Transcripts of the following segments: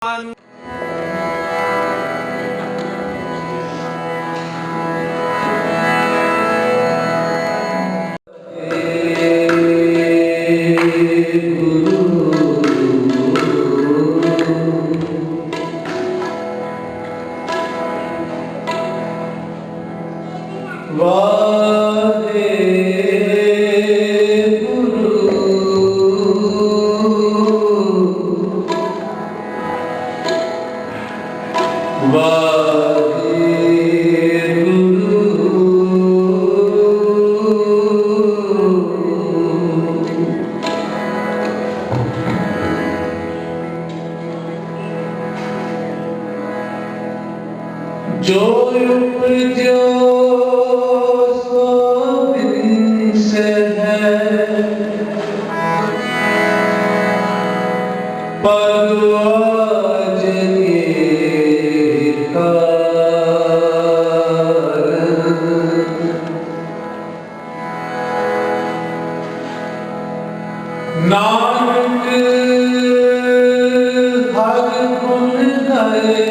जो उपजो सो दिन से है, पर आज ये नानक हर गुण गाए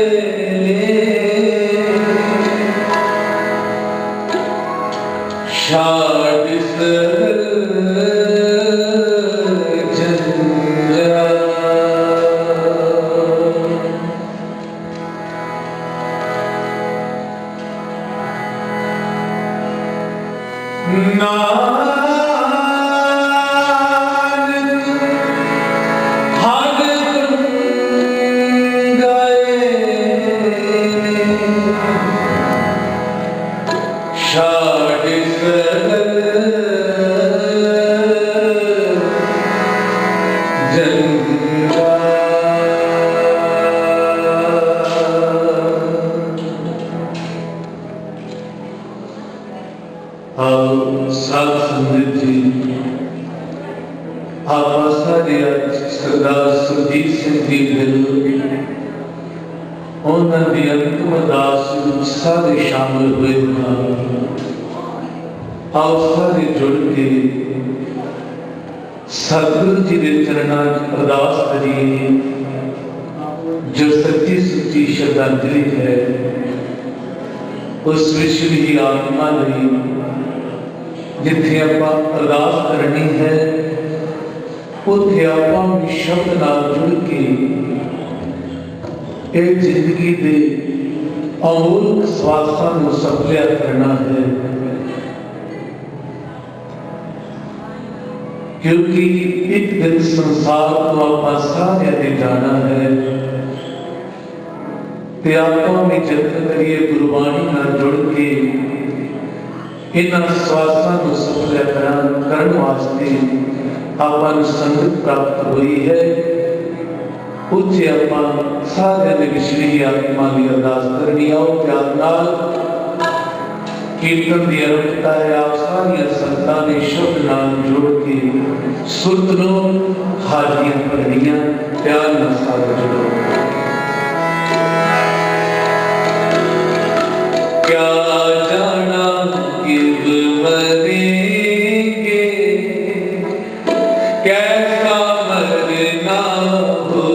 सरदार सुरजीत सिंह जी गिल उन्होंने अंतिम अरदास सारे शामिल हुए आओ सारे जुड़ के सतगुरु जी के चरणों अरदास करिए जो सच्ची सुच्ची श्रद्धांजलि है उस विश्व की आत्मा लई जिथे आप अरदास करनी है उत्थे आप शब्द नाल जुड़ के एक जिंदगी के अमूल्य स्वासां को सफलिया करना है, क्योंकि एक दिन संसार को आप सारे ने जाना है। ते आपां भी जतन करिए गुरबाणी नाल जुड़ के इन्हां स्वासां को सफलिया करन वास्ते आपां संगत प्राप्त हुई है। उत्थे आपां सारे ने विश्व की आत्मा की अरदास करनी आओ प्यार नाल कीर्तन की अरंभता है। आप सारिया संतां ने शब्द नाल जोड़ के सुरत लो हाजियां पढ़नियां प्यार नाल साथ जोड़ो। क्या जाना किब मरेंगे कैसा मरना हो,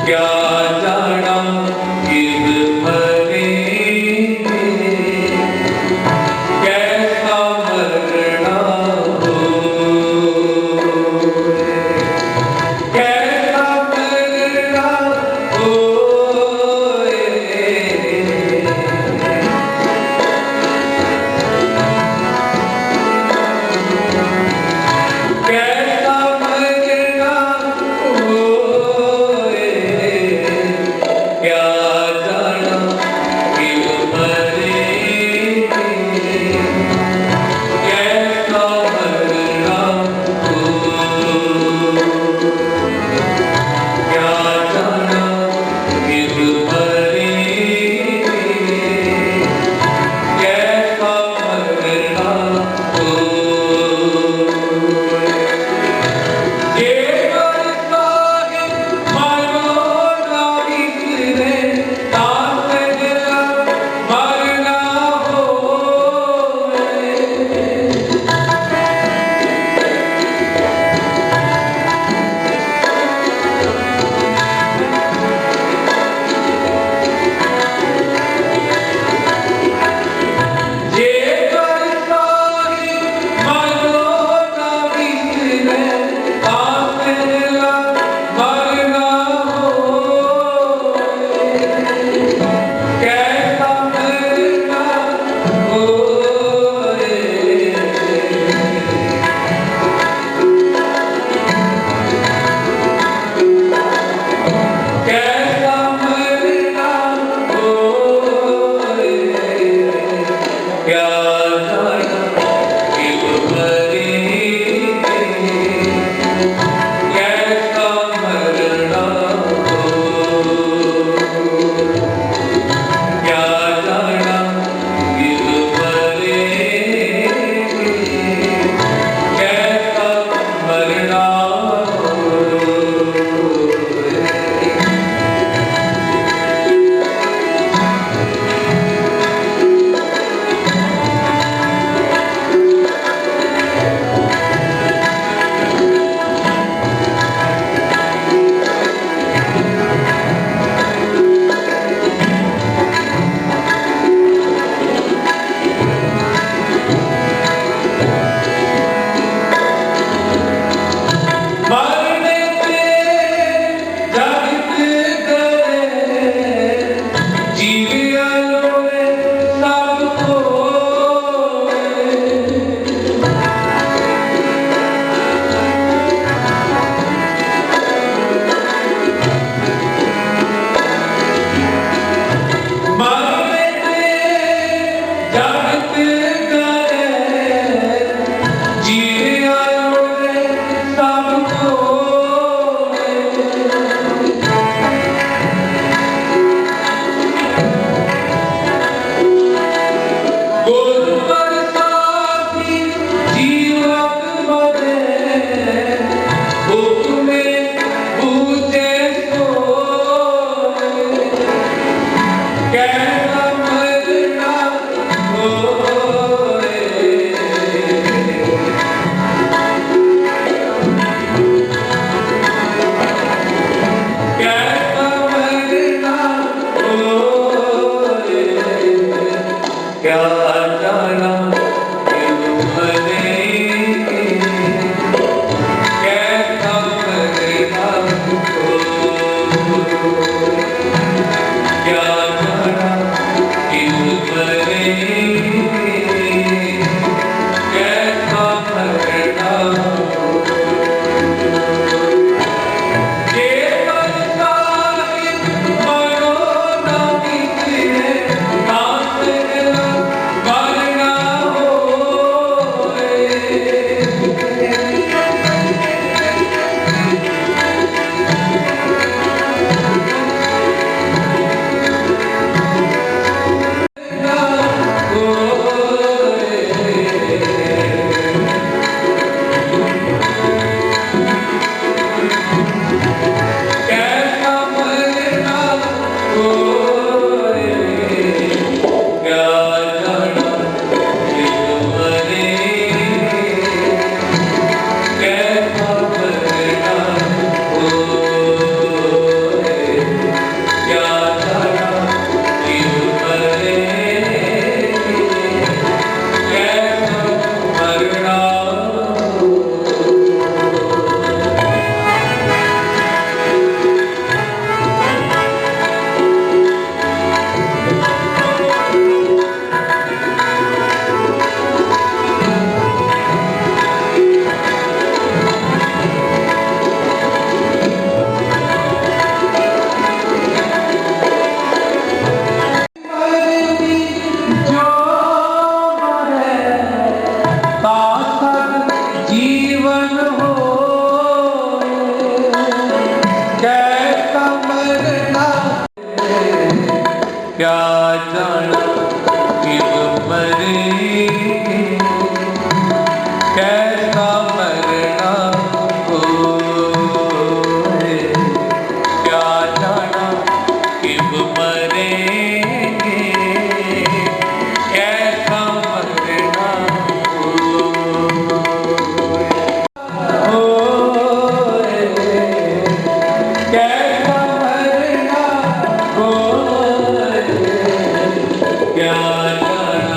क्या क्या जाना किब मरेंगे, कैसा मरना हो। क्या जाना किब मरेंगे, कैसा मरना हो। मरने से जागते गए, जीविया लोए सब खोए। मरने से जागते गए, जीविया लोए सब खोए। गुरुवर साथी जीवत मरे, भूख में बूझे सोए। कैसा मरना होए। कैसा मरना होए। क्या जाना किब मरेंगे, कैसा मरना हो। क्या जाना किब मरेंगे, कैसा मरना हो। ये संसार मरो न किसी, नाम मरना होए। कैसा मरना होए। क्या जाना किब मरेंगे, कैसा मरना होए। क्या जाना किब मरेंगे, कैसा मरना हो। जो मरे तासक जीवन होए। कैसा मरना, क्या जाना किब मरेंगे, कैसा मरना होए। क्या जाना किब मरेंगे, कैसा मरना होए। कैसा मरना होए। क्या जाना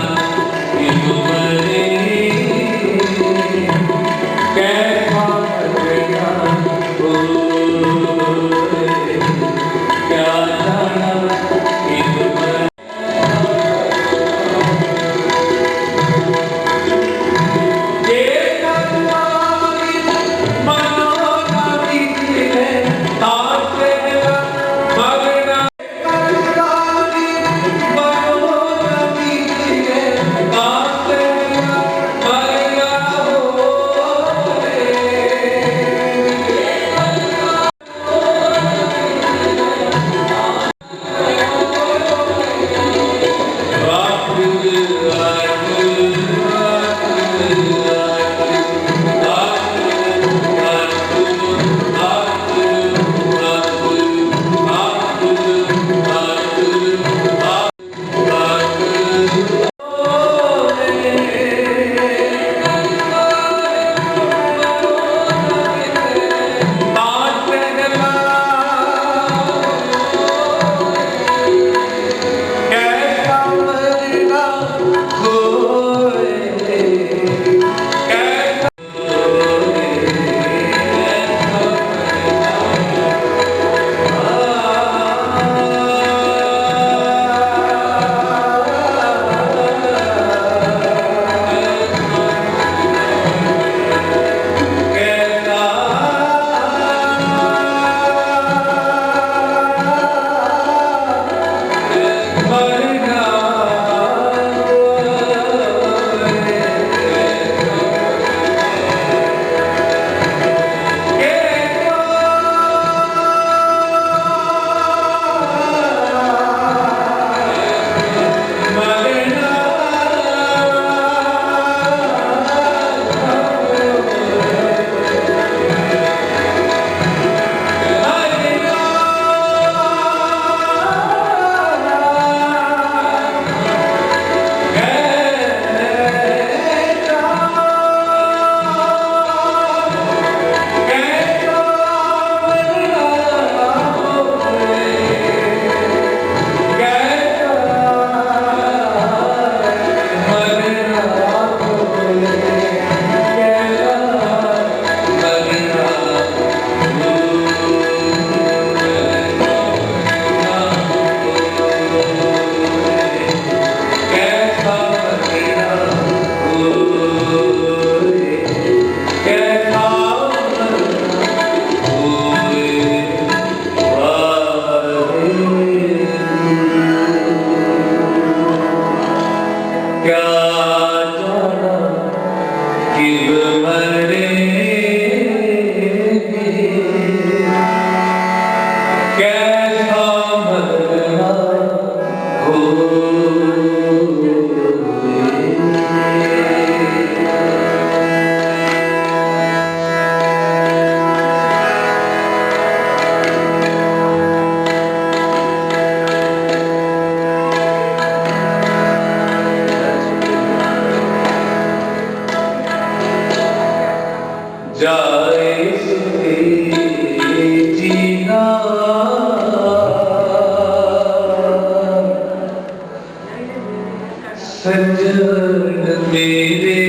मेरे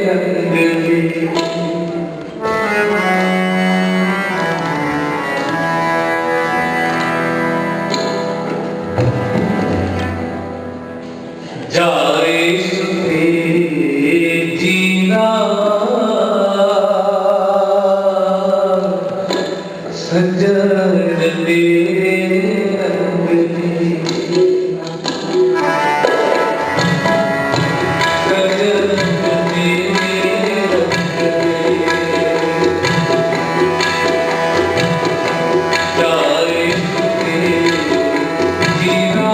रंग में जाए सुखे जीना सजन मेरे रंग में सजन मेरे रंग में जाए सुखे जीना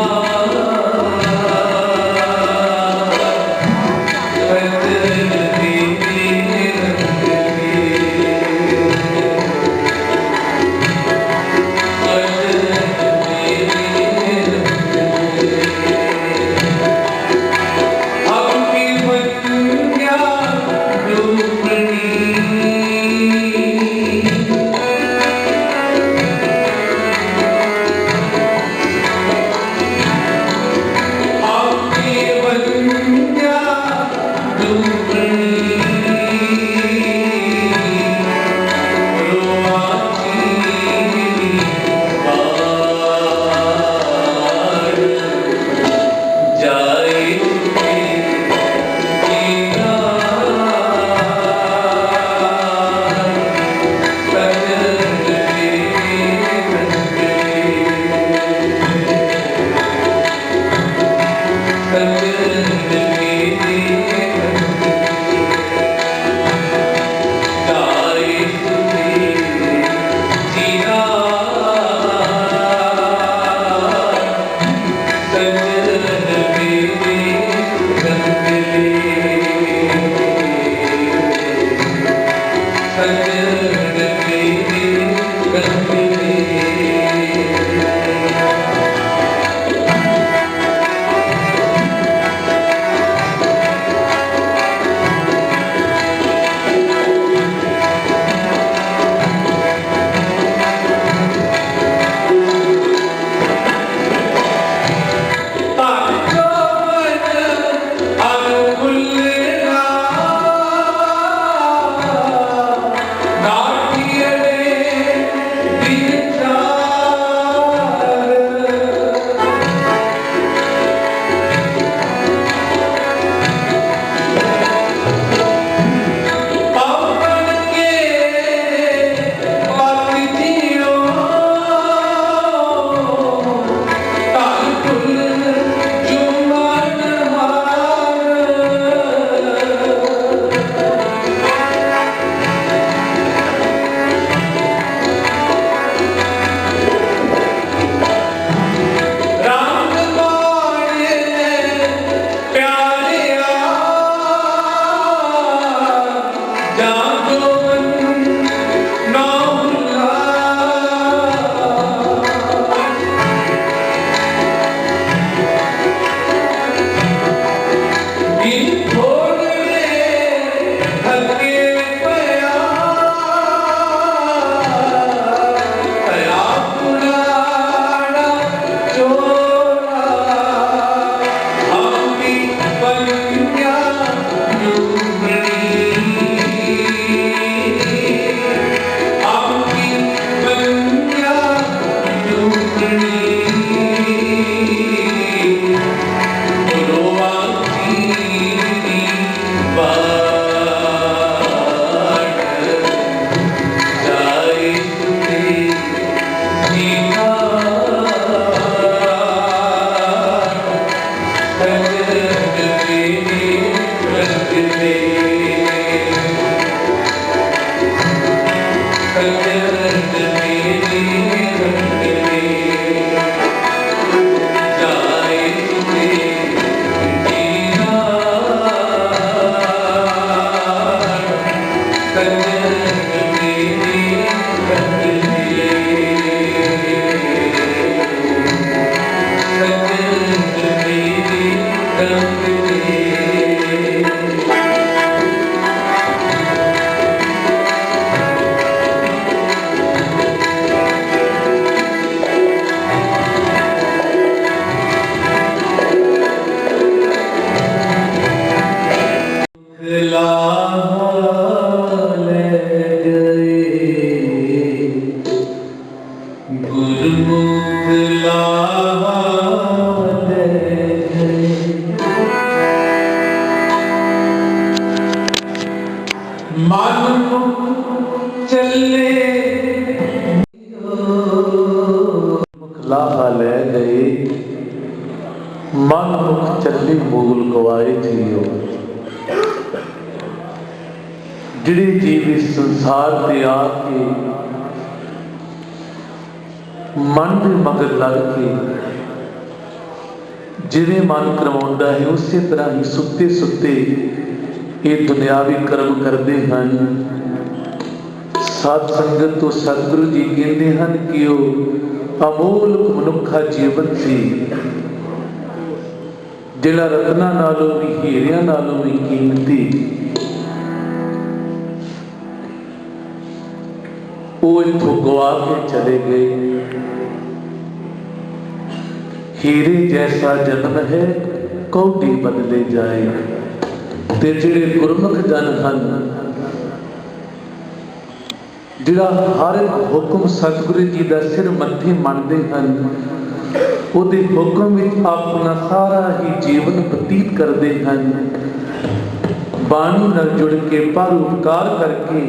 मन चले लाहा ले गए, मन मुख चले मूल गवाए जियो। जिहड़े जीव इस संसार ते आके मन दे मगर लग के जिवें मन करवाउंदा है, उसे तरह ही सुते सुते ये दुनियावी कर्म करते हैं। साध संगत तो सतगुरु जी कहते हैं कि वह अमोल मनुखा जीवन से जिहड़ा रत्ना नालों भी हीरिया नालों भी कीमती, वो इथों गवा के चले गए। हीरे जैसा जन्म है कौड़ी बदले जाए। ते जिहड़े गुरमुख जन हन, जिहड़ा हर एक हुक्म सतगुरु जी का सिर मत्थे मनते हैं, उहदे हुक्म विच अपना सारा ही जीवन बतीत करते हैं। बाणी नाल जुड़ के परोपकार करके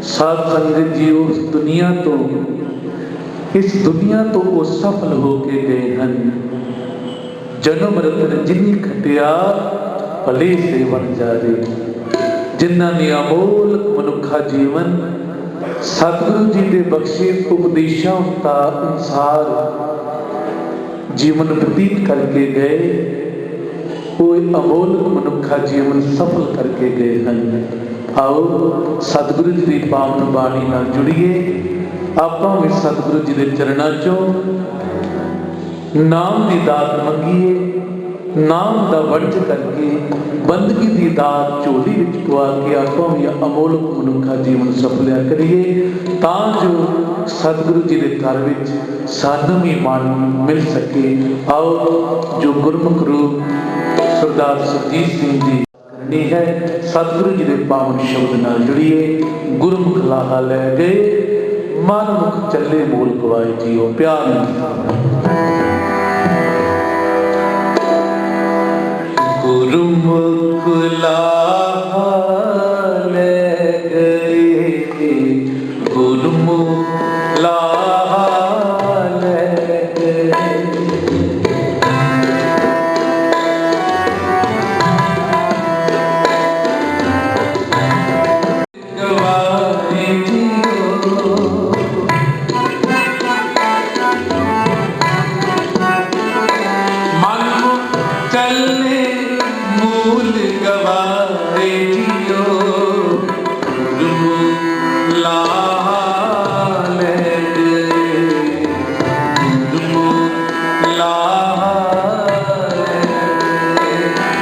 साध संगत जी उस दुनिया तो इस दुनिया तो वो सफल होके गए हैं। जन्म रतन जिन्नी खटिया भले से बन जाए। जिन्हां ने अमोल मनुखा जीवन सतगुरु जी के बख्शे उपदेशों का अनुसार जीवन व्यतीत करके गए, वो अमोल मनुखा जीवन सफल करके गए हैं। आओ सतगुरु जी की पावन बाणी नाल जुड़िए। आपां भी सतगुरु जी के चरणों चों नाम की दात मंगीए, नाम का वंज करके बंदगी की दात झोली विच पवा के आपां भी अमोल मनुखा जीवन सफलिया करिए, तां जो सतगुरु जी के घर विच सानू भी मान मिल सके। आओ जो गुरमुख रूप सरदार सुरजीत सिंह जी करनी है, सतगुरु जी के पावन शब्द नाल जुड़िए। गुरमुख लाहा लै गए, मन मुख चले मूल गवाए जियो। प्यार गुरुमुख लाहा ले गए, गुरुमुख लाहा ले गए। गवाए जियो, मन मुख चले मूल गवाए जियो। गुरुमुख लाहा ले गए, गुरुमुख लाहा ले गए।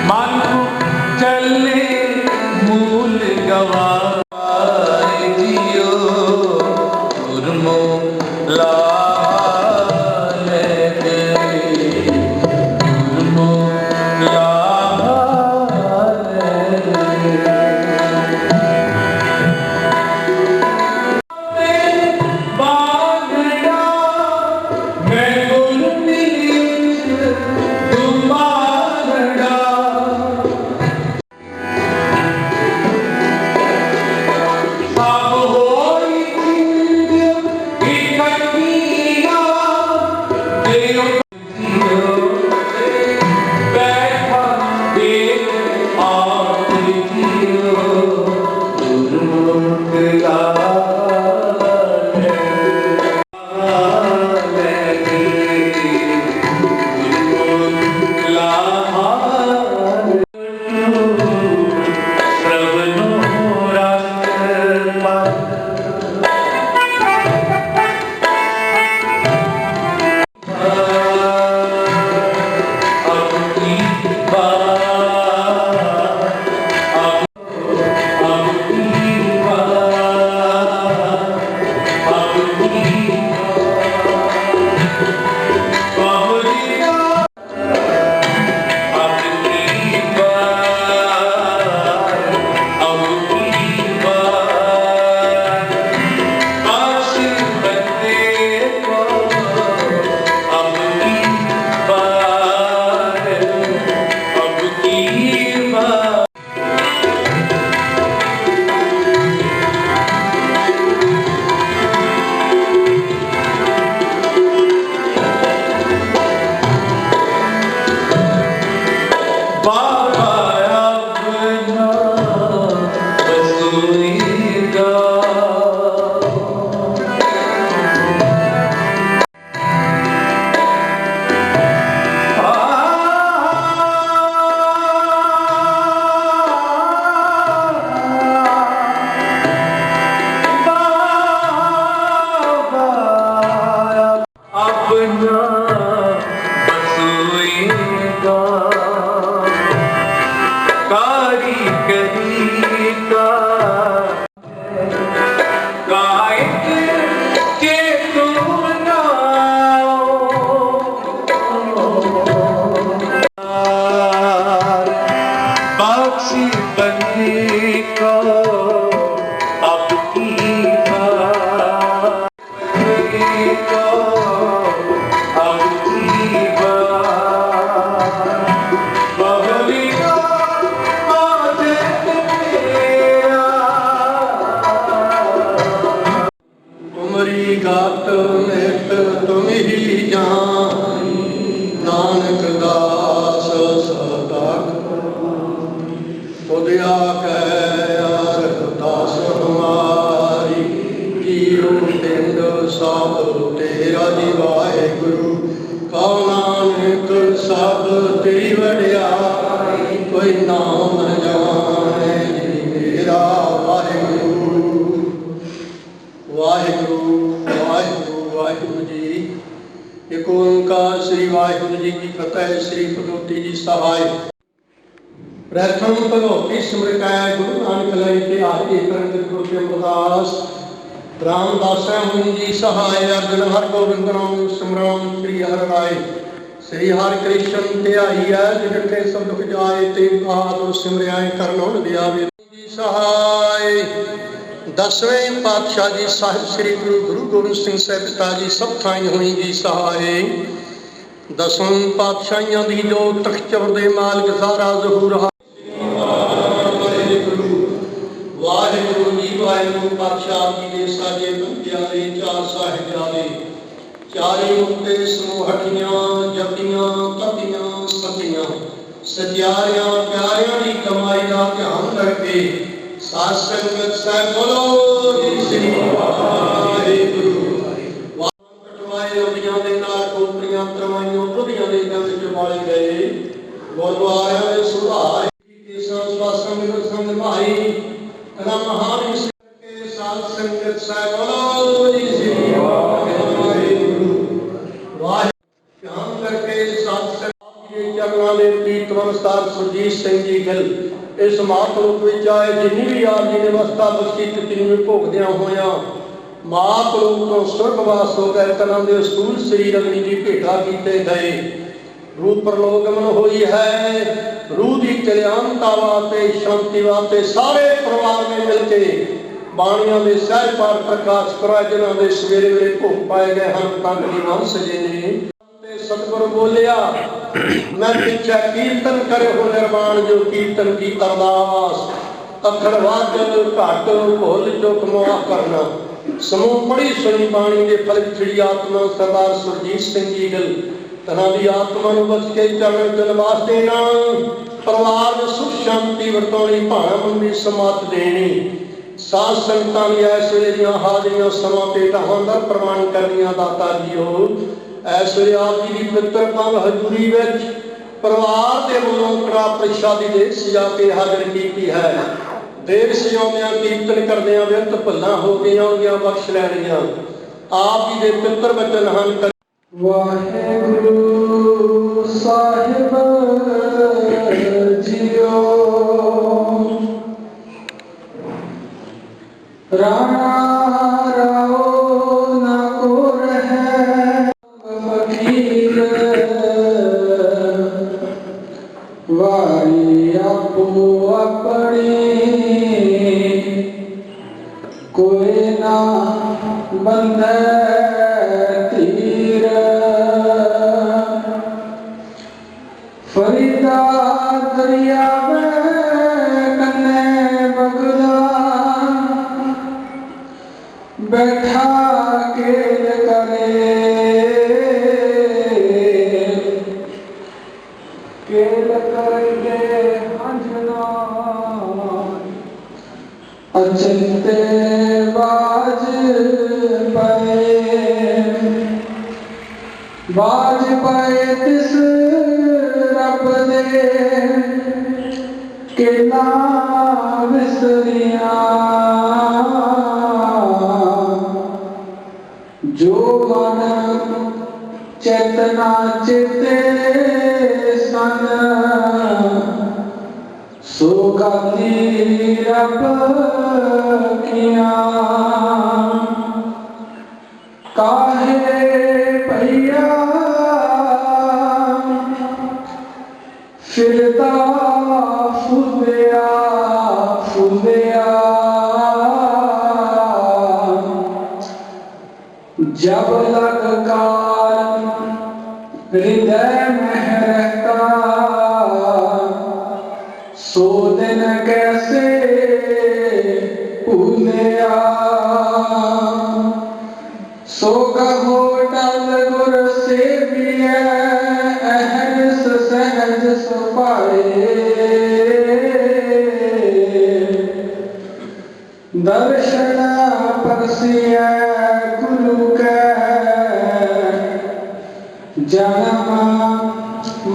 मन मुख चले मूल गवाए जियो। गुरुमुख लाहा ले गए, गुरुमुख लाहा ले गए। बांधड़ा मैं गुरमीत तुम्हारा, सब होई इकट्ठियां देव बैठा एक आप जियो। गुरुमुख लाहा ले गए, गुरुमुख लाहा श्रवणो रास्त्र पर अपनी बात दासी बनी को अब की बात को अब की बात बहली का आज तेरा तुमरी गात नित तुम ही जान नानक दास सदा खुद आके दास हमारी जीरो पिंड सब तेरा जी वाहिगुरु कहो नानक सब तेरी वड्याई कोई नाम न जाने जी मेरा वाहिगुरु वाहिगुरु वाहिगुरु वाहिगुरु जी। एक ओंकार श्री वाहिगुरु जी की फतेह। श्री भगवती जी सहाय। प्रथम भगवती सिमरकाय गुरु नानक लय के आदि करंद गुरु के अमरदास रामदास मुनि जी सहाय। अर्जन हर गोविंद नाम सिमरन श्री हर राय। श्री हर कृष्ण ध्याई है जिनके सब दुख जाए ते बहादुर सिमरियाए करनौन दिया जी सहाय। दसवें पातशाह जी साहिब श्री गुरु गोबिंद सिंह साहिब पिता जी सब थाई होई जी सहाय। दसों पातशाहियां दी जो तख्त दे मालिक सारा ज़हूर वाहिगुरु जी वाहिगुरु पातशाह जी दे साजे बंदियां दे चार साहिबजादे चारे मुक्ते समूहटियां जपियां तपियां सतियां सत्यारियां प्यारियां दी कमाई दा ध्यान रखे साध संगत साहिब बोलो जी श्री वाहिगुरु। कटवाए रबियां दे नाल कोपरियां तरवाइयां बुधियां दे गंद च वाले गए गुरुद्वारियां दे सुधार संग भाई कला महान के साथ संगत साहिब बोलो जी श्री वाहिगुरु वाहिगुरु। ध्यान करके साथ संगत के चरणों में प्रीतम स्टार सुरजीत सिंह जी गिल इस महापुरुष विच आए जिन्नी भी आप जी ने वस्ता बख्शी तिन्नू भोगदियां होया महापुरुष तो स्वर्गवास हो गए तना दे स्थूल शरीर अग्नि की भेटा कीते गए रूप प्रलोगमन हुई है। रूह की कल्याणता वास्ते शांति वास्ते सारे परिवार ने मिलके बाणियां दे सहज पाठ प्रकाश कराए जिन्हां दे सवेरे वेले भोग पाए गए हैं तन की वंश जी ने सतगुरु बोलिया मैं पीछे कीर्तन करे हो निर्वाण जो कीर्तन की अरदास अखड़ वाजल घट भुल चुक मोह करना समूह पढ़ी सुनी बाणी के फल छिड़ी आत्मा सरदार सुरजीत सिंह जी गिल तना दी आत्मा बच के चरण चल वास्ते ना परिवार में सुख शांति वरतौनी भाणा मंदी समात देनी साध संगतां दी ऐस वेले दीयां हाजरियां समां ते ढहांदा प्रमाण करनियां दाता जीओ। ऐस वेले आप जी दी पवित्र पंग हजूरी विच परिवार दे वल्लों कड़ा प्रसादी दे सजा के हाਜ਼ਰ कीती है। देव सजाउंदियां कीर्तन करदियां विरत भुल्लां हो गईयां होंदियां बख्श लैणियां आप जी दे पवित्र वचन ਹਨ। वाहिगुरु साहिब जियो राणा राओ ना को रहे फकीर वारी आपो अपनी कोई ना बंधे फरीदा दरिया में कन्ने बगला बैठा केल करे केल करके हंजना अचंते बाज पाए तिस रब दे के ना विसरिया जो मन चेतना चेते सन सो गाती रब किया काहे भैया फिरता फुलिया सो दिन कैसे भूलिया, सो कहो टल गुर सेविया, अहरस सहज सुपाए। दर्शन परसिय गुरु के, जन्म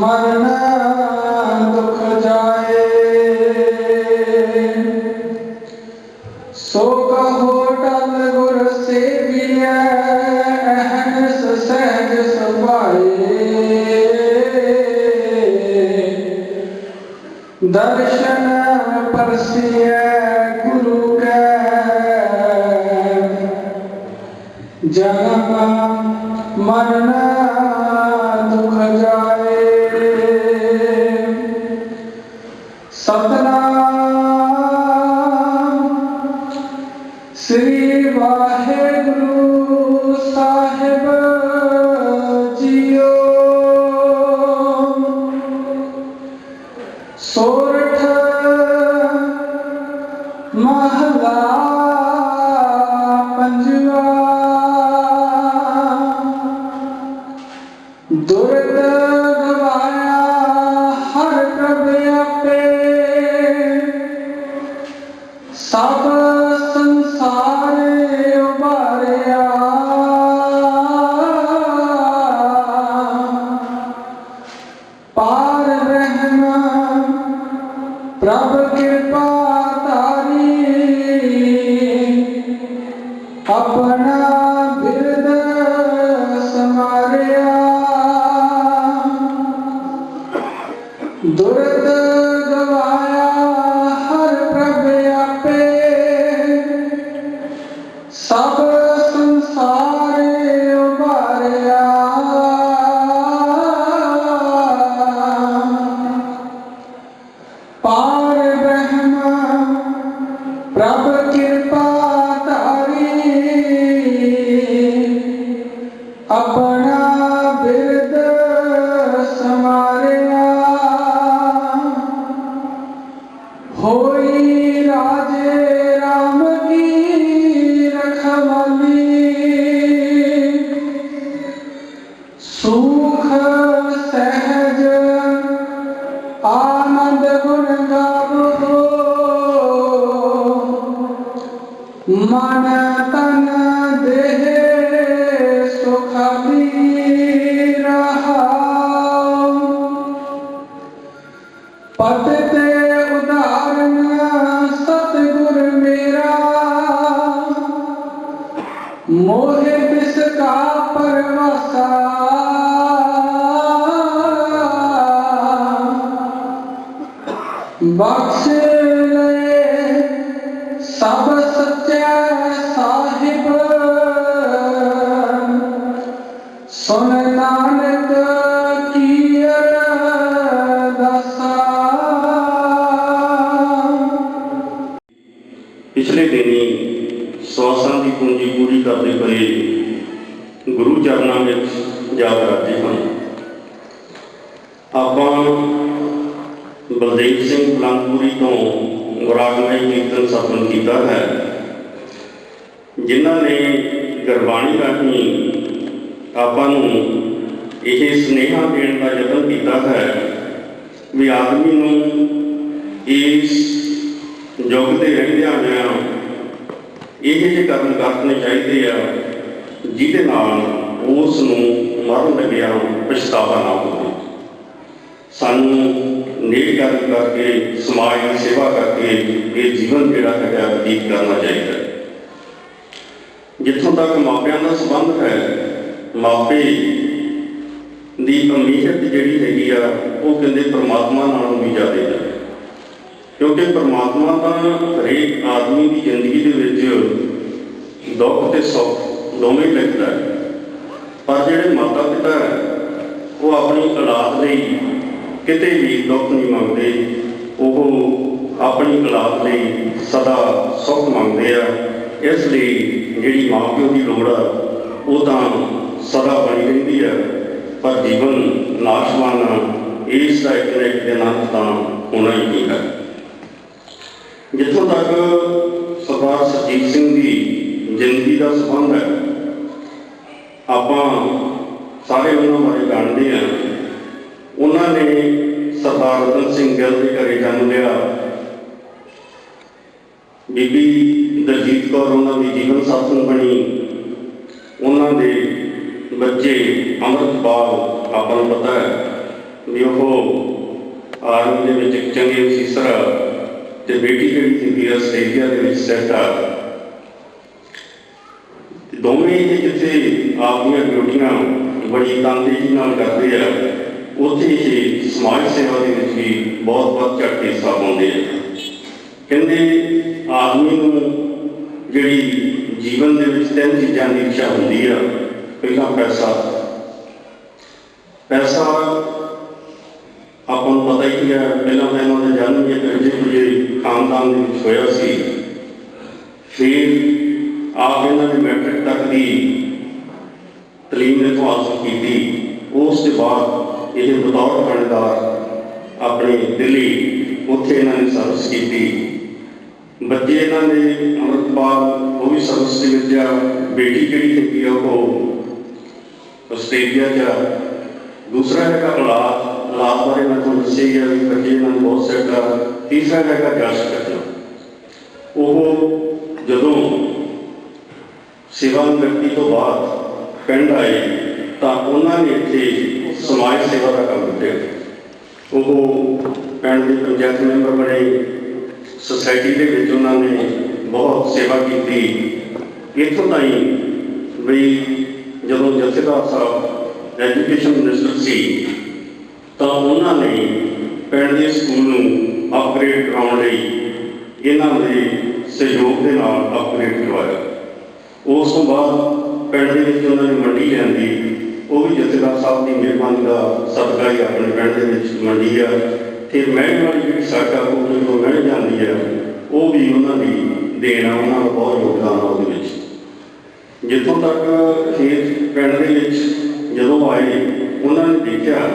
मरण दुख जाए। सो कहो टल गुर सेविया, अहरस सहज सुभाए। दर्शन परसिय गुरु के, जन्म मरण दुख जाए। सतनाम श्री वाहेगुरु साहिब जियो। सोरठ महला पंजवा, दुर्द गवाया हर प्रभ आपे। सब संसार उबारिया, पार ब्रह्म प्रभ कृपा तारी। अपना बिरद समारिया, दुर्द गवाया हर प्रभ आपे। सब संसार उबारिया, पार ब्रह्म प्रभ कृपा तारी। अपना बिरद समारिया, होई राजे राम की रखवाली। सुख सहज आनंद गुण गावो, मन तन देह सुखाली रहा। पतित उदाहरण सतगुर मेरा, मोहे बिसका परवासा। बख्श ले सब सच्चा साहिब, सुन नानक की अरदासा। पिछले दिनी 100 साल की पूंजी पूरी करते हुए गुरु चरणों में याद करते हैं। ਆਪਾਂ बलदेव सिंह बलंगपुरी तो गुरागमय कीर्तन सफल किया है, जिन्होंने गुरबाणी राही आपां नूं यह सुनेहा देने का यतन किया है भी आदमी नूं इस युग के रहिंदियां होइयां ਇਹ ਜਿਹੇ कर्म करने चाहिए जिहदे नाल उस नूं मरण लग्या पछतावा ना होवे। सानू नेक कर्म करके समाज की सेवा करके ये जीवन जिहड़ा है बतीत करना चाहिए। जिथों तक मापियां का संबंध है, मापे की अमीयत जिहड़ी हैगी आ वो कहते परमात्मा नालों भी ज़्यादा है, क्योंकि परमात्मा तो हरेक आदमी की जिंदगी के विच दुख ते सुख दोवें लिखता है, पर जिहड़े माता पिता है वो अपनी औलाद लई किते भी दुख नहीं मंगते, वो अपनी औलाद लई सदा सुख मंगते हैं। इसलिए जिहड़ी माँ प्यो की लोड़ आ वो तो सदा बनी रही है, पर जीवन नाशवान इसका एक न एक दिन अंत तो होना ही नहीं है। ਜਿੱਥੋਂ ਤੱਕ ਸਰਦਾਰ ਸਰਜੀਤ ਸਿੰਘ ਦੀ ਜ਼ਿੰਦਗੀ ਦਾ ਸੰਬੰਧ ਹੈ, ਆਪਾਂ ਸਾਰੇ ਉਹਨਾਂ ਬਾਰੇ ਜਾਣਦੇ ਹਾਂ। ਉਹਨਾਂ ਨੇ ਸਰਦਾਰ ਰਤਨ ਸਿੰਘ ਗਿੱਲ ਦੇ ਘਰੇ ਜਨਮ ਲਿਆ। ਬੀਬੀ ਦਲਜੀਤ ਕੌਰ ਉਹਨਾਂ ਦੀ ਜੀਵਨ ਸਾਥਣ ਬਣੀ। ਉਹਨਾਂ ਦੇ ਬੱਚੇ ਅੰਮ੍ਰਿਤਪਾਲ, ਆਪਾਂ ਨੂੰ ਪਤਾ ਹੈ ਵੀ ਉਹ ਆਰਮੀ ਦੇ ਵਿੱਚ ਇੱਕ ਚੰਗੇ ਅਫੀਸਰ ਆ, ਤੇ ਬੇਟੀ ਜਿਹੜੀ ਸੀ ਆਸਟ੍ਰੇਲੀਆ ਦੇ ਵਿੱਚ ਸੈੱਟ ਆ। ਦੋਵੇਂ ਹੀ ਜਿੱਥੇ ਆਪਣੀਆਂ ਡਿਊਟੀਆਂ ਬੜੀ ਤਨਦੇਹੀ ਨਾਲ ਕਰਦੇ ਆ, ਉੱਥੇ ਹੀ ਸਮਾਜ ਸੇਵਾ ਦੇ ਵਿੱਚ ਵੀ ਬਹੁਤ ਵੱਧ ਚੜ੍ਹ ਕੇ ਹਿੱਸਾ ਪਾਉਂਦੇ ਆ। ਕਹਿੰਦੇ ਆਦਮੀ ਨੂੰ ਜਿਹੜੀ ਜੀਵਨ ਦੇ ਵਿੱਚ 3 ਚੀਜ਼ਾਂ ਦੀ ਇੱਛਾ ਹੁੰਦੀ ਆ। ਪਹਿਲਾਂ ਪੈਸਾ ਆਪਾਂ ਨੂੰ ਪਤਾ ਹੀ ਹੈ। ਪਹਿਲਾਂ ਤਾਂ ਇਹਨਾਂ ਦਾ ਜਨਮ ਵੀ ਇੱਕ ਖਾਨਦਾਨ ਦੇ ਵਿੱਚ ਹੋਇਆ ਸੀ। ਫਿਰ ਆਪ ਇਹਨਾਂ ਨੇ ਮੈਟ੍ਰਿਕ ਤੱਕ ਦੀ ਤਾਲੀਮ ਇੱਥੋਂ ਹਾਸਲ ਕੀਤੀ। ਉਸ ਤੋਂ ਬਾਅਦ ਇਹ ਬਤੌਰ ਥਾਣੇਦਾਰ ਆਪਣੇ ਦਿੱਲੀ, ਉੱਥੇ ਇਹਨਾਂ ਨੇ ਸਰਵਿਸ ਕੀਤੀ। ਬੱਚੇ ਇਹਨਾਂ ਦੇ ਅੰਮ੍ਰਿਤਪਾਲ, ਉਹ ਵੀ ਸਰਵਿਸ ਦੇ ਵਿੱਚ ਆ। ਬੇਟੀ ਜਿਹੜੀ ਹੈਗੀ ਆ ਉਹ ਆਸਟ੍ਰੇਲੀਆ 'ਚ ਆ। ਦੂਸਰਾ ਹੈਗਾ ਔਲਾਦ ਬਾਰੇ ਮੈਂ ਤੁਹਾਨੂੰ ਦੱਸਿਆ ਗਿਆ ਵੀ ਬੱਚੇ ਇਹਨਾਂ ਨੂੰ ਬਹੁਤ ਸੈੱਟ ਆ। ਤੀਸਰਾ ਹੈਗਾ ਜਸ ਕਰਨਾ। ਉਹ ਜਦੋਂ ਸੇਵਾ ਨਿਵਰਤੀ ਤੋਂ ਬਾਅਦ ਪਿੰਡ ਆਏ ਤਾਂ ਉਹਨਾਂ ਨੇ ਇੱਥੇ ਸਮਾਜ ਸੇਵਾ ਦਾ ਕੰਮ ਕੀਤਾ। ਉਹ ਪਿੰਡ ਦੇ ਪੰਚਾਇਤ ਮੈਂਬਰ ਬਣੇ। ਸੁਸਾਇਟੀ ਦੇ ਵਿੱਚ ਉਹਨਾਂ ਨੇ ਬਹੁਤ ਸੇਵਾ ਕੀਤੀ। ਇੱਥੋਂ ਤਾਈਂ ਵੀ ਜਦੋਂ ਜਥੇਦਾਰ ਸਾਹਿਬ ਐਜੂਕੇਸ਼ਨ ਮਿਨਿਸਟਰ ਸੀ ਤਾਂ ਉਹਨਾਂ ਨੇ ਪਿੰਡ ਦੇ ਸਕੂਲ ਨੂੰ ਅਪਗ੍ਰੇਡ ਕਰਾਉਣ ਲਈ ਇਹਨਾਂ ਦੇ ਸਹਿਯੋਗ ਦੇ ਨਾਲ ਅਪਗ੍ਰੇਡ ਕਰਵਾਇਆ। ਉਸ ਤੋਂ ਬਾਅਦ ਪਿੰਡ ਦੇ ਵਿੱਚ ਉਹਨਾਂ ਨੇ ਮੰਡੀ ਲਿਆਂਦੀ। ਉਹ ਵੀ ਜਥੇਦਾਰ ਸਾਹਿਬ ਦੀ ਮਿਹਰਬਾਨੀ ਦਾ ਸਦਕਾ ਹੀ ਆਪਣੇ ਪਿੰਡ ਦੇ ਵਿੱਚ ਮੰਡੀ ਆ। ਫਿਰ ਮਹਿੰਗੇ ਵਾਲੀ ਜਿਹੜੀ ਸੜਕ ਆ ਉਹ ਜਦੋਂ ਮਿਲ ਜਾਂਦੀ ਆ, ਉਹ ਵੀ ਉਹਨਾਂ ਦੀ ਦੇਣ ਆ। ਉਹਨਾਂ ਦਾ ਬਹੁਤ ਯੋਗਦਾਨ ਆ ਉਹਦੇ ਵਿੱਚ। ਜਿੱਥੋਂ ਤੱਕ ਖੇਤ ਪਿੰਡ ਦੇ ਵਿੱਚ ਜਦੋਂ ਆਏ, ਉਹਨਾਂ ਨੇ ਦੇਖਿਆ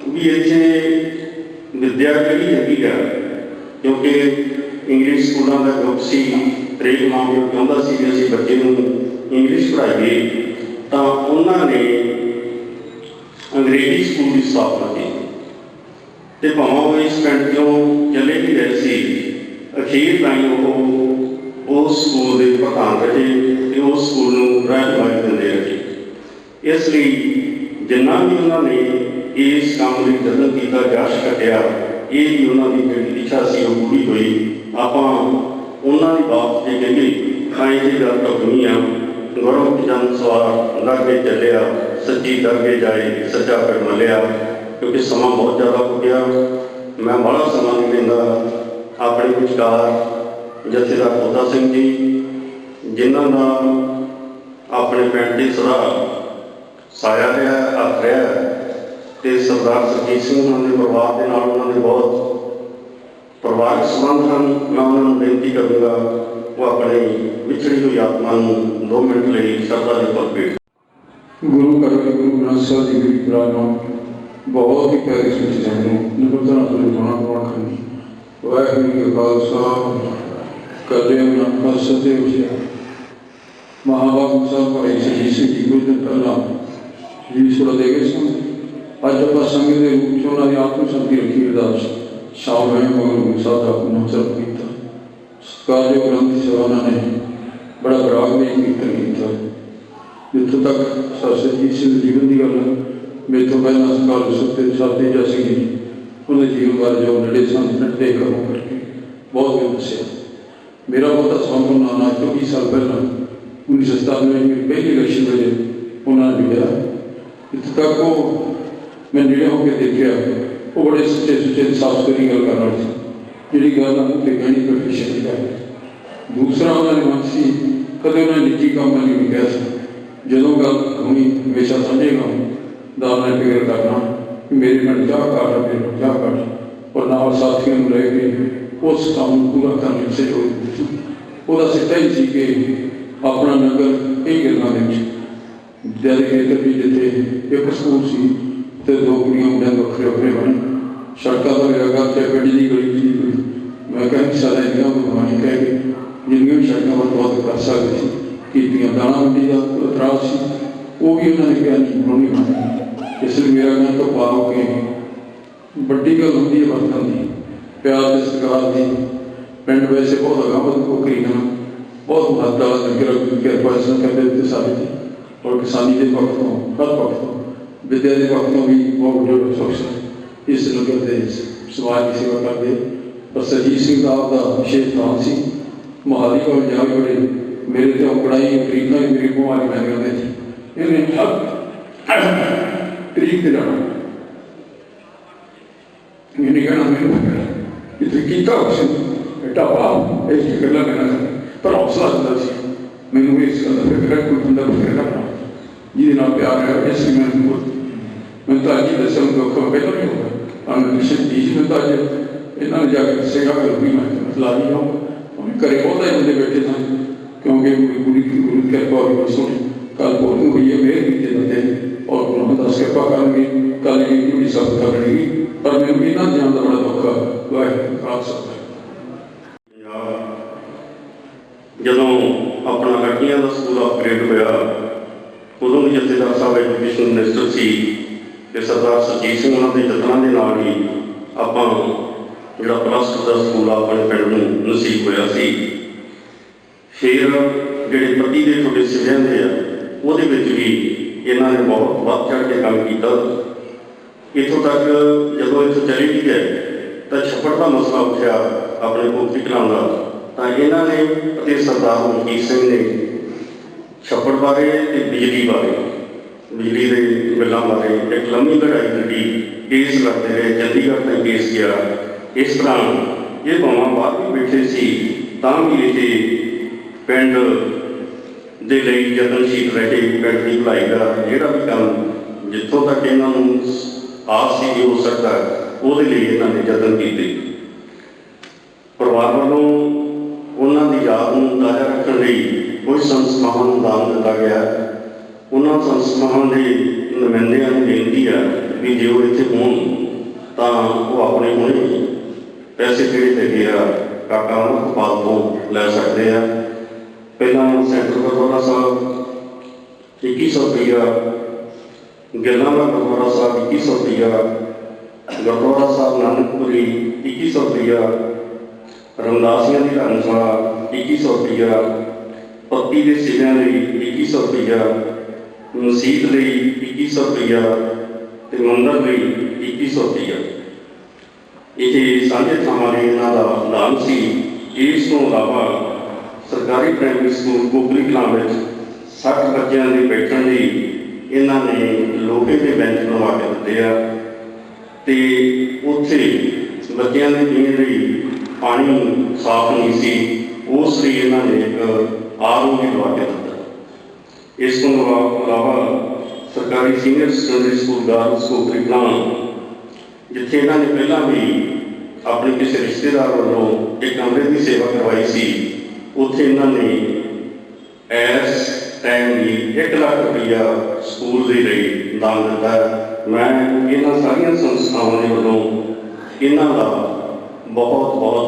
ਵੀ ਇੱਥੇ ਵਿੱਦਿਆ ਕਿਹੜੀ ਹੈਗੀ ਆ, ਕਿਉਂਕਿ ਇੰਗਲਿਸ਼ ਸਕੂਲਾਂ ਦਾ ਗਰੁੱਪ ਸੀ। ਹਰੇਕ ਮਾਂ-ਪਿਓ ਚਾਹੁੰਦਾ ਸੀ ਕਿ ਅਸੀਂ ਬੱਚੇ ਨੂੰ ਇੰਗਲਿਸ਼ ਪੜ੍ਹਾਈਏ, ਤਾਂ ਉਹਨਾਂ ਨੇ ਅੰਗਰੇਜ਼ੀ ਸਕੂਲ ਦੀ ਸਥਾਪਨਾ ਕੀਤੀ। ਤੇ ਭਾਵੇਂ ਉਹ ਇਸ ਪਿੰਡ ਤੋਂ ਚਲੇ ਵੀ ਗਏ ਸੀ, ਅਖੀਰ ਤਾਈਂ ਉਹ ਉਸ ਸਕੂਲ ਦੇ ਪ੍ਰਧਾਨ ਰਹੇ ਤੇ ਉਸ ਸਕੂਲ ਨੂੰ ਰਹਿਨੁਮਾਈ ਦਿੰਦੇ ਰਹੇ। ਇਸ ਲਈ ਜਿੰਨਾ ਵੀ ਉਹਨਾਂ ਨੇ ਇਸ ਕੰਮ ਲਈ ਯਤਨ ਕੀਤਾ, ਜਸ਼ ਕੱਢਿਆ, ਇਹ ਵੀ ਉਹਨਾਂ ਦੀ ਜਿਹੜੀ ਇੱਛਾ ਸੀ ਉਹ ਪੂਰੀ ਹੋਈ। ਆਪਾਂ ਉਹਨਾਂ ਦੀ ਬਾਤ ਜੇ ਕਹੀਏ ਤਾਂ ਇਹ ਗੱਲ ਢੁਕਵੀਂ ਆ। ਗੁਰੂ ਜਨ ਸਵਾਰ ਲਾਗੇ ਚੱਲਿਆ, ਸੱਚੀ ਦਰਗੇ ਜਾਏ, ਸੱਚਾ ਫਿਰ ਮਲਿਆ। ਕਿਉਂਕਿ ਸਮਾਂ ਬਹੁਤ ਜ਼ਿਆਦਾ ਹੋ ਗਿਆ, ਮੈਂ ਬੜਾ ਸਮਾਂ ਨਹੀਂ ਲੈਂਦਾ। ਆਪਣੇ ਵਿਚਕਾਰ ਜਥੇਦਾਰ ਬੋਤਾ ਸਿੰਘ ਜੀ, ਜਿਨ੍ਹਾਂ ਦਾ ਆਪਣੇ ਪਿੰਡ ਦੀ ਸਦਾ ਸਾਇਆ ਰਿਹਾ, ਹੱਥ ਰਿਹਾ, ਅਤੇ ਸਰਦਾਰ ਸਰਜੀਤ ਸਿੰਘ ਉਹਨਾਂ ਦੇ ਪਰਿਵਾਰ ਦੇ ਨਾਲ ਉਹਨਾਂ ਦੇ ਬਹੁਤ ਪਰਿਵਾਰਕ ਸੰਬੰਧ ਹਨ। ਮੈਂ ਉਹਨਾਂ ਨੂੰ ਬੇਨਤੀ ਕਰੂੰਗਾ ਉਹ ਆਪਣੀ ਵਿਛੜੀ ਹੋਈ ਆਤਮਾ ਨੂੰ 2 ਮਿੰਟ ਲਈ ਸ਼ਰਧਾ ਦੇ ਪਲ ਭੇਟ। ਗੁਰੂ ਘਰ ਵਿੱਚ ਗੁਰੂ ਗ੍ਰੰਥ ਸਾਹਿਬ ਦੀ ਗਰੀਬ ਪ੍ਰਾਰਥਨਾ ਬਹੁਤ ਹੀ ਪਿਆਰੀ ਸੋਚੀ ਸਾਨੂੰ ਨਿਰਭਰਤਾ ਨਾਲ ਬਾਣਾ ਕਰਨੀ। ਵਾਹਿਗੁਰੂ ਜੀ ਕਾ ਖਾਲਸਾ, ਕਦੇ ਨਾ ਫਸਦੇ ਹੋਇਆ। ਮਹਾਂਬਾਪ ਸਾਹਿਬ ਭਾਈ ਸਰਜੀਤ ਸਿੰਘ ਜੀ ਕੁਝ ਦਿਨ ਪਹਿਲਾਂ ਜੀ ਸੁਲਾ ਦੇ ਗਏ ਸਨ। ਅੱਜ ਆਪਾਂ ਸੰਗਤ ਦੇ ਰੂਪ 'ਚ ਉਹਨਾਂ ਦੀ ਆਤਮ ਸ਼ਾਂਤੀ ਰੱਖੀ ਅਰਦਾਸ ਸ਼ਾਮ ਵੇਲੇ ਗੁਰੂ ਸਾਹਿਬ ਦਾ ਆਪਣਾ ਸਰਬ ਕੀਤਾ। ਸਤਿਕਾਰਯੋਗ ਗ੍ਰੰਥੀ ਸਾਹਿਬਾਨਾਂ ਨੇ ਬੜਾ ਬਰਾਗਮਈ ਕੀਰਤਨ ਕੀਤਾ। ਜਿੱਥੋਂ ਤੱਕ ਸਰਜੀਤ ਸਿੰਘ ਦੇ ਜੀਵਨ ਦੀ ਗੱਲ, ਮੇਰੇ ਤੋਂ ਪਹਿਲਾਂ ਸਤਿਕਾਰ ਸਤਿ ਸਾਧੇ ਜਾ ਸਿੰਘ ਜੀ ਉਹਦੇ ਜੀਵਨ ਬਾਰੇ ਜੋ ਨੇੜੇ ਸਨ ਨੱਡੇ ਕਰਮ ਕਰਕੇ ਬਹੁਤ ਕੁਝ ਦੱਸਿਆ। ਮੇਰਾ ਬਹੁਤਾ ਸੰਭਵ ਨਾ ਕਿਉਂਕਿ ਸਾਲ ਪਹਿਲਾਂ 1997 ਵਿੱਚ ਮੇਰੀ ਪਹਿਲੀ ਇਲੈਕਸ਼ਨ ਵੇਲੇ ਉਹਨਾਂ ਨੇ ਲਿਆ। ਇੱਥੇ ਤੱਕ ਉਹ ਮੈਂ ਨੇੜੇ ਹੋ ਕੇ ਦੇਖਿਆ, ਉਹ ਬੜੇ ਸੁੱਚੇ ਸਾਫ਼ ਸੁਥਰੀ ਗੱਲ ਕਰਨ ਵਾਲੇ ਸੀ, ਜਿਹੜੀ ਗੱਲ ਦਾ ਮੂੰਹ 'ਤੇ ਕਹਿਣੀ ਪ੍ਰੋਫੈਸ਼ਨ ਦੀ ਗੱਲ। ਦੂਸਰਾ ਉਹਨਾਂ ਦੇ ਮਨ ਸੀ, ਕਦੇ ਉਹਨਾਂ ਨੇ ਨਿੱਜੀ ਕੰਮ ਵਾਲੀ ਨਹੀਂ ਕਿਹਾ ਸੀ। ਜਦੋਂ ਗੱਲ ਹੋਣੀ ਹਮੇਸ਼ਾ ਸਮਝੇਗਾ ਦਾਲ ਨਾਲ ਫਿਕਰ ਕਰਨਾ ਕਿ ਮੇਰੇ ਨਾਲ ਚਾਹ ਕਾਟ, ਮੇਰੇ ਨਾਲ ਚਾਹ ਕਾਟ, ਔਰ ਨਾਲ ਸਾਥੀਆਂ ਨੂੰ ਲੈ ਕੇ ਉਸ ਕੰਮ ਨੂੰ ਪੂਰਾ ਕਰਨ ਲਈ ਸਹਿਯੋਗ ਦਿੰਦੇ ਸੀ। ਉਹਦਾ ਸਿੱਟਾ ਹੀ ਸੀ ਕਿ ਆਪਣਾ ਨਗਰ ਕਈ ਗੱਲਾਂ ਦੇ ਵਿੱਚ ਜਦ ਖੇਤਰ ਵੀ ਜਿੱਥੇ ਇੱਕ ਸਕੂਲ ਸੀ ਅਤੇ 2 ਕੁੜੀਆਂ ਮੁੰਡਿਆਂ ਵੱਖਰੇ ਵੱਖਰੇ ਬਣੇ। ਸੜਕਾਂ ਤੋਂ ਲਗਾ ਤੇ ਗੱਡੀ ਦੀ ਗਲੀ ਸੀ। ਮੈਂ ਕਹਿੰਦਾ ਸਾਰਾ ਇੰਨਾ इस लिए मेरा कहना तो पाओ कि ਵੱਡੀ ਗੱਲ ਹੁੰਦੀ ਹੈ ਵਰਤਣ ਦੀ, ਪਿਆਰ ਤੇ ਸਤਿਕਾਰ ਦੀ। ਪਿੰਡ ਵੈਸੇ ਬਹੁਤ ਅਗਾਂਹ ਕੋਕਰੀ ਹਨ, ਬਹੁਤ ਮਹੱਤਤਾ ਵਾਲਾ ਕਿਰਪਾ ਇਸ ਨੂੰ ਕਹਿੰਦੇ ਉੱਤੇ ਸਾਡੇ ਤੇ, ਔਰ ਕਿਸਾਨੀ ਦੇ ਪੱਖ ਤੋਂ, ਹਰ ਪੱਖ ਤੋਂ, ਵਿਦਿਆ ਦੇ ਪੱਖ ਤੋਂ ਵੀ ਬਹੁਤ ਵੱਡੇ ਬਖਸ਼ ਹੈ। ਇਸ ਨਗਰ ਦੇ ਸਮਾਜ ਦੀ ਸੇਵਾ ਕਰਦੇ। ਪਰ ਸਰਜੀਤ ਸਿੰਘ ਦਾ ਆਪਦਾ ਵਿਸ਼ੇਸ਼ ਨਾਮ ਸੀ। ਮੋਹਾਲੀ ਕੋਲ ਜਾ ਕੇ ਬੜੇ ਮੇਰੇ ਤੇ ਔਕੜਾਈ ਤਰੀਕਾਂ ਹੀ ਮੇਰੀ ਬਿਮਾਰੀ ਮੈਂ ਕਰਦੇ ਸੀ। ਇਹਨੇ ਤਰੀਕ ਤੇ ਜਾਣਾ मैंने कहना मैंने कि किया उस ढाबा ऐसी गल्ला कहना पर हौसला दिता सी मैनू इस गल का फिक्र कोई बंदा फिक्र करना जिहदे प्यार है। इस मैं तो अज दस दुख पहला नहीं होगा कृष्ण जी मैं तो अज इन्होंने जाकर दसेगा गल भी मैं ला दी आऊँ घरे बहुत ही बंदे बैठे सन क्योंकि गुरु गुरु कृपा भी बड़ी सोनी कल बहुत हुई है मेहर भी बंदे और गुरु दस कृपा करेंगे कल भी सब करेंगे पर मैं भी ना जान का बड़ा दुख वाहिगुरू खालसा। ਜਦੋਂ ਆਪਣਾ ਲੜਕੀਆਂ ਦਾ ਸਕੂਲ ਅਪਗ੍ਰੇਡ ਹੋਇਆ ਉਦੋਂ ਵੀ ਜਥੇਦਾਰ ਸਾਹਿਬ ਐਜੂਕੇਸ਼ਨ ਮਿਨਿਸਟਰ ਸੀ ਤੇ ਸਰਦਾਰ ਸਰਜੀਤ ਸਿੰਘ ਉਹਨਾਂ ਦੇ ਯਤਨਾਂ ਦੇ ਨਾਲ ਹੀ ਆਪਾਂ ਜਿਹੜਾ +2 ਦਾ ਸਕੂਲ ਆਪਣੇ ਪਿੰਡ ਨੂੰ ਨਸੀਬ ਹੋਇਆ ਸੀ। ਫਿਰ ਜਿਹੜੇ ਪੱਟੀ ਦੇ ਛੋਟੇ ਸਿਵਿਆਂ ਦੇ ਆ ਉਹਦੇ ਵਿੱਚ ਵੀ ਇਹਨਾਂ ਨੇ ਬਹੁਤ ਵੱਧ ਚੜ੍ਹ ਕੇ ਕੰਮ ਕੀਤਾ। ਇੱਥੋਂ ਤੱਕ ਜਦੋਂ ਇੱਥੋਂ ਚਲੇ ਵੀ ਗਏ ਤਾਂ ਛੱਪੜ ਦਾ ਮਸਲਾ ਉੱਠਿਆ ਆਪਣੇ ਕੋਠੀ ਕਲਾਂ ਦਾ, ਤਾਂ ਇਹਨਾਂ ਨੇ ਅਤੇ ਸਰਦਾਰ ਮਲਕੀਤ ਸਿੰਘ ਨੇ ਛੱਪੜ ਬਾਰੇ ਅਤੇ ਬਿਜਲੀ ਬਾਰੇ, ਬਿਜਲੀ ਦੇ ਬਿੱਲਾਂ ਬਾਰੇ ਇੱਕ ਲੰਮੀ ਲੜਾਈ ਲੜੀ। ਕੇਸ ਲੜਦੇ ਰਹੇ, ਚੰਡੀਗੜ੍ਹ ਤੱਕ ਕੇਸ ਗਿਆ। ਇਸ ਤਰ੍ਹਾਂ ਇਹ ਭਾਵਾਂ ਬਾਹਰ ਵੀ ਬੈਠੇ ਸੀ ਤਾਂ ਵੀ ਇਹ ਪਿੰਡ ਦੇ ਲਈ ਯਤਨਸ਼ੀਲ ਰਹੇ। ਪਿੰਡ ਦੀ ਭਲਾਈ ਦਾ ਜਿਹੜਾ ਵੀ ਕੰਮ ਜਿੱਥੋਂ ਤੱਕ ਇਹਨਾਂ ਨੂੰ ਆਸ ਸੀ ਹੋ ਸਕਦਾ ਉਹਦੇ ਲਈ ਇਹਨਾਂ ਨੇ ਯਤਨ ਕੀਤੇ। ਪਰਿਵਾਰ ਵੱਲੋਂ ਉਹਨਾਂ ਦੀ ਯਾਦ ਨੂੰ ਤਾਜ਼ਾ ਰੱਖਣ ਲਈ ਕੁਝ ਸੰਸਥਾਵਾਂ ਨੂੰ ਦਾਨ ਦਿੱਤਾ ਗਿਆ। ਉਹਨਾਂ ਸੰਸਥਾਵਾਂ ਦੇ ਨੁਮਾਇੰਦਿਆਂ ਨੂੰ ਬੇਨਤੀ ਹੈ ਵੀ ਜੇ ਉਹ ਇੱਥੇ ਹੋਣ ਤਾਂ ਉਹ ਆਪਣੇ ਹੁਣੇ ਪੈਸੇ ਜਿਹੜੇ ਹੈਗੇ ਆ ਕਾਕਾ ਹਸਪਤਾਲ ਤੋਂ ਲੈ ਸਕਦੇ ਆ। ਪਹਿਲਾਂ ਸੈਂਟਰ ਗੁਰਦੁਆਰਾ ਸਾਹਿਬ 2100 ਰੁਪਈਆ, ਗਿੱਲਾਂ ਦਾ ਗੁਰਦੁਆਰਾ ਸਾਹਿਬ 2100 ਰੁਪਈਆ, ਗੁਰਦੁਆਰਾ ਸਾਹਿਬ ਨਾਨਕਪੁਰੀ 2100 ਰੁਪਈਆ, ਰਮਦਾਸੀਆਂ ਦੀ ਧਰਮਸ਼ਾਲਾ 2100 ਰੁਪਈਆ, ਪੱਤੀ ਦੇ ਸਿਵਿਆਂ ਲਈ 2100 ਰੁਪਈਆ, ਮਸੀਤ ਲਈ 2100 ਰੁਪਈਆ ਅਤੇ ਮੰਦਰ ਲਈ 2100 ਰੁਪਈਆ। ਇਹ ਸਾਂਝੇ ਥਾਵਾਂ ਲਈ ਇਹਨਾਂ ਦਾ ਦਾਨ ਸੀ। ਇਸ ਤੋਂ ਇਲਾਵਾ ਸਰਕਾਰੀ ਪ੍ਰਾਇਮਰੀ ਸਕੂਲ ਕੋਕਰੀ ਕਲਾਂ ਵਿੱਚ 60 ਬੱਚਿਆਂ ਦੇ ਬੈਠਣ ਲਈ ਇਹਨਾਂ ਨੇ ਲੋਹੇ ਦੇ ਬੈਂਚ ਬਣਵਾ ਕੇ ਦਿੱਤੇ ਆ ਅਤੇ ਉੱਥੇ ਬੱਚਿਆਂ ਦੇ ਪੀਣ ਲਈ ਪਾਣੀ ਸਾਫ਼ ਨਹੀਂ ਸੀ, ਉਸ ਲਈ ਇਹਨਾਂ ਨੇ ਇੱਕ RO ਵੀ ਲਵਾ ਕੇ ਦਿੱਤਾ। ਇਸ ਤੋਂ ਇਲਾਵਾ ਸਰਕਾਰੀ senior secondary school girls Kokri Kalan, ਜਿੱਥੇ ਇਹਨਾਂ ਨੇ ਪਹਿਲਾਂ ਵੀ ਆਪਣੇ ਕਿਸੇ ਰਿਸ਼ਤੇਦਾਰ ਵੱਲੋਂ ਇੱਕ ਕਮਰੇ ਦੀ ਸੇਵਾ ਕਰਵਾਈ ਸੀ, ਉੱਥੇ ਇਹਨਾਂ ਨੇ ਇਸ ਟਾਈਮ ਵੀ 1 ਲੱਖ ਰੁਪਈਆ ਸਕੂਲ ਦੇ ਲਈ ਦਾਨ ਦਿੱਤਾ। ਮੈਂ ਇਹਨਾਂ ਸਾਰੀਆਂ ਸੰਸਥਾਵਾਂ ਦੇ ਵੱਲੋਂ ਇਹਨਾਂ ਦਾ ਬਹੁਤ ਬਹੁਤ